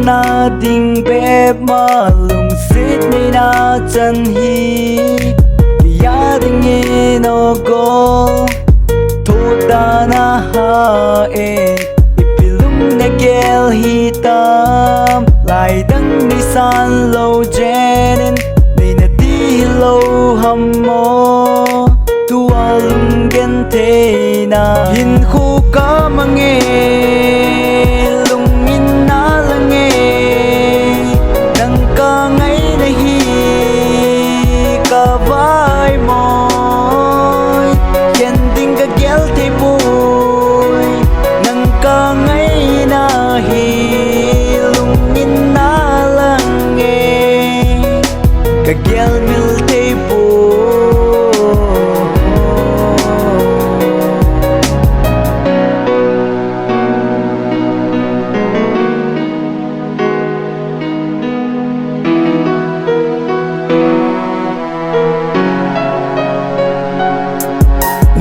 na ding bếp mà lùng xít ni na chân hi ya ding ni no go thu ta na ha e ipilum na gel hi tam lại đăng ni san lâu jenin ni na di lâu ham mo tu alum gen te na hin khu ka mange Kagel mil table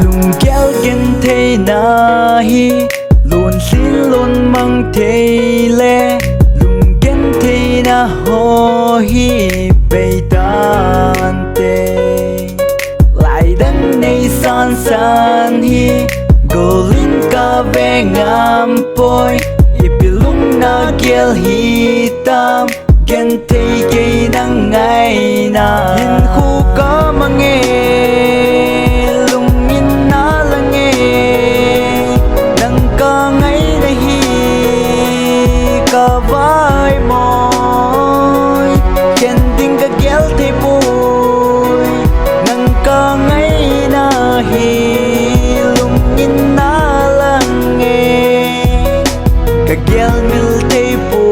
lung gel gen te na hi lun xin lun mang te le lung gen te na ho hi bay tan te lại đăng nay san san hi golin ka ve ngam poi ipilung na gel hi tam gen te ke nang ngay na hin khu ka mange lung in na lange nang ka ngay na hi ka vai moi ken ding ka gel te boy nang ka ngay na hi lung in na lange ka gel mil te boy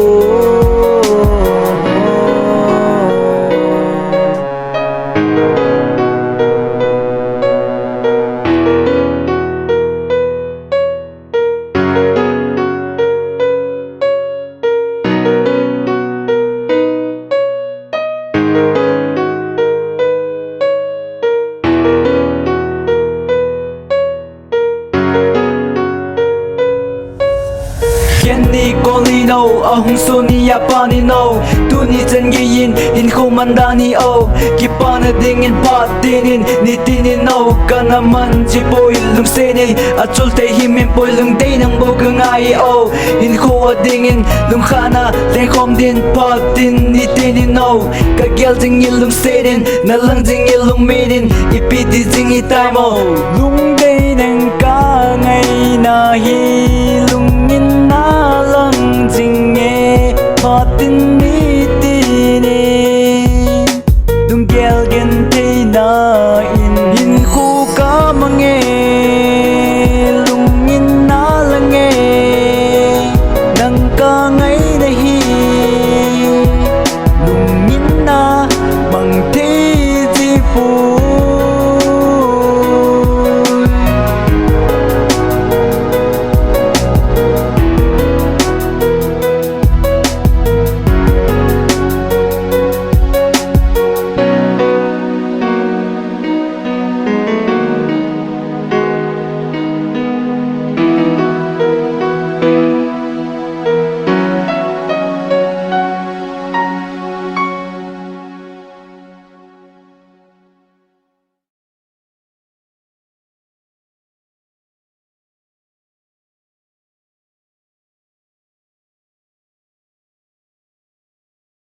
Kenny Colino ahung suni yapanino tuni chen yin in khomandani o kipana dingin patinin nitinin no kana man ji boy lung seni achul te himin boy lung day nang bogang ai o in kho dingin lung khana le khom din patin nitinin no kagel ding lung senin na lang ding lung midin ipiti ding time o lung day nang ka ngai na hi lung in na lang ding e patin nitinin lung gel gen